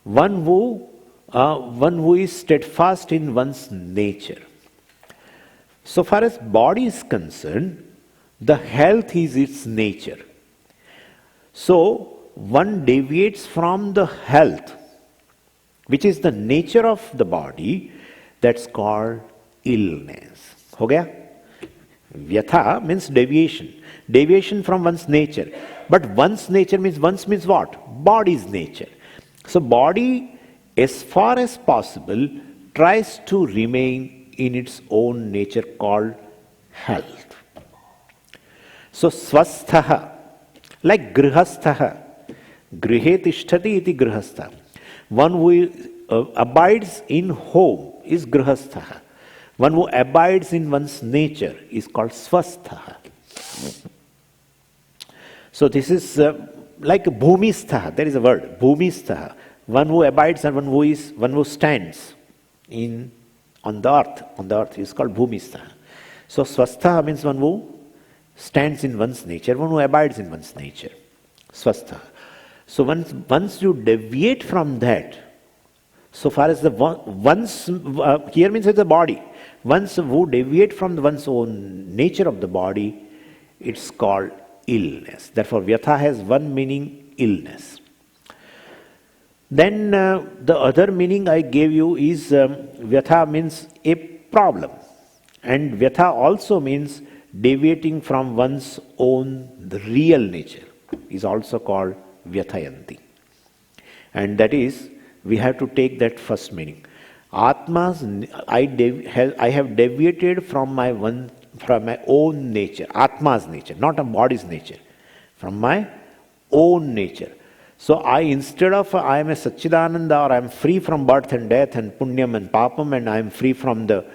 One who is steadfast in one's nature. So far as body is concerned, the health is its nature. So one deviates from the health, which is the nature of the body, that's called illness. Ho gaya? Vyatha means deviation. Deviation from one's nature. But one's nature means what? Body's nature. So body, as far as possible, tries to remain in its own nature called health. So swasthaha, like grihasthaha, grihe tishtati iti grihastha. One who abides in home is grihasthaha. One who abides in one's nature is called swasthaha. So this is like bhumisthaha. There is a word, bhumisthaha. One who abides and one who stands on the earth. On the earth is called bhumisthaha. So swasthaha means one who stands in one's nature, one who abides in one's nature. Swasthaha. So once you deviate from that, so far as here means it's the body. Once who deviate from one's own nature of the body, it's called illness. Therefore, vyatha has one meaning, illness. Then the other meaning I gave you is vyatha means a problem. And vyatha also means deviating from one's own, the real nature, is also called vyathayanti. And that is, we have to take that first meaning. Atma's, I have deviated from my own nature, Atma's nature, not a body's nature, from my own nature. So instead of I am a Satchidananda or I am free from birth and death and punyam and papam and I am free from the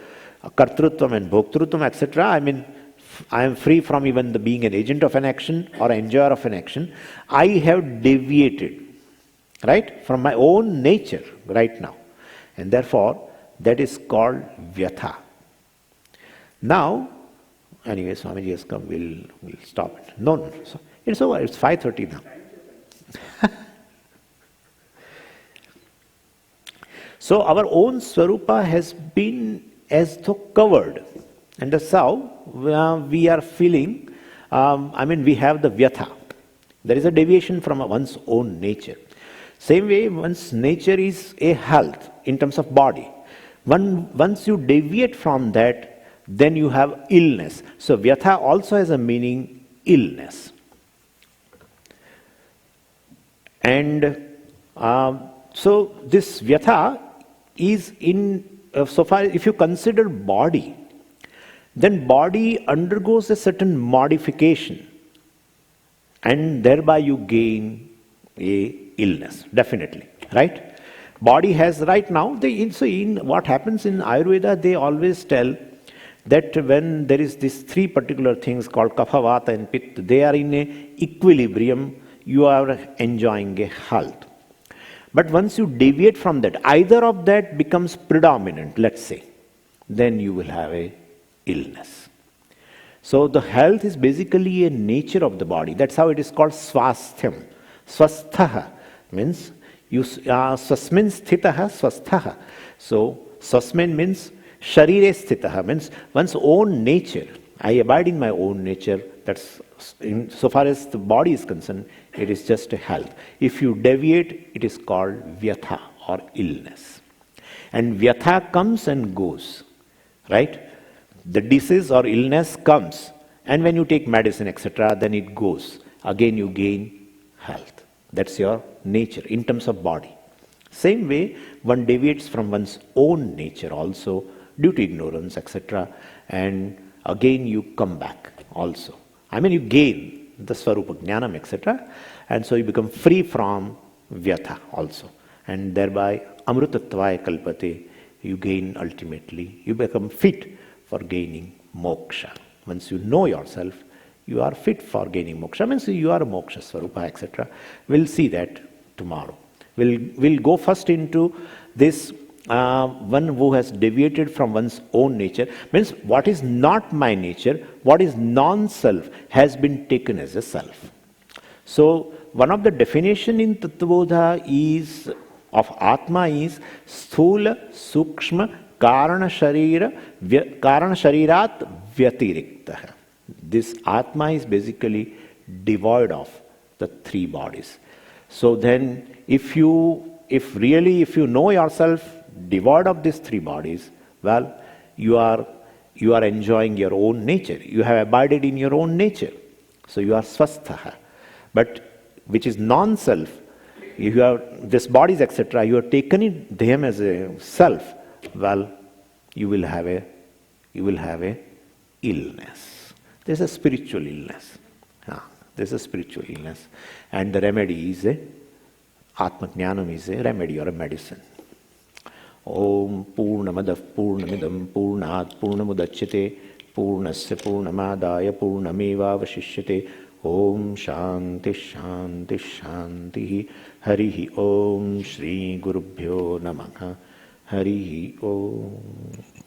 kartrutvam and bhoktrutvam, etc., I am free from even the being an agent of an action or enjoyer of an action. I have deviated, right, from my own nature right now. And therefore, that is called vyatha. Now, anyway, Swamiji has come, we'll stop it. No. So it's over, it's 5:30 now. So our own Swarupa has been as though covered. And that's how we are feeling, we have the vyatha. There is a deviation from one's own nature. Same way, one's nature is a health in terms of body. Once you deviate from that, then you have illness. So vyatha also has a meaning, illness. And so this vyatha is so far, if you consider body, then body undergoes a certain modification, and thereby you gain a illness, definitely, right? Body has right now, what happens in Ayurveda, they always tell that when there is these three particular things called kapha, vata and pitta, they are in a equilibrium, you are enjoying a health. But once you deviate from that, either of that becomes predominant, let's say, then you will have a illness. So the health is basically a nature of the body. That's how it is called swasthyam. Swasthaha means swasmin sthitaha swasthaha. So swasmin means sharire sthitaha, means one's own nature. I abide in my own nature. That's so far as the body is concerned, it is just a health. If you deviate, it is called vyatha or illness. And vyatha comes and goes, right? The disease or illness comes, and when you take medicine, etc., then it goes. Again, you gain health. That's your nature in terms of body. Same way, one deviates from one's own nature also due to ignorance, etc., and again you come back also. I mean, you gain the Swarupa Jnanam, etc., and so you become free from Vyatha also. And thereby, Amrutatvaya Kalpate, you gain ultimately, you become fit for gaining moksha. Once you know yourself, you are fit for gaining moksha. Means you are a moksha Swarupa, etc. We'll see that tomorrow. We'll go first into this one who has deviated from one's own nature. Means what is not my nature, what is non-self has been taken as a self. So one of the definition in Tattvabodha is of Atma is Sthula, Sukshma, Karana Sharirat Vyatirikta. This Atma is basically devoid of the three bodies. So then if you know yourself devoid of these three bodies, well, you are enjoying your own nature. You have abided in your own nature. So you are swasthaha. But which is non-self, you have these bodies, etc., you have taken them as a self, well, you will have a illness. There's a spiritual illness. There's a spiritual illness. And the remedy is Atma Jnanam is a remedy or a medicine. Om Purnamadav Purnamidam Purnat Purnamudachyate Purnasya Purnamadaya Purnameva Vashishyate Om Shanti Shanti Shanti Harihi Om Shri Gurubhyo Namaha Harihi Om.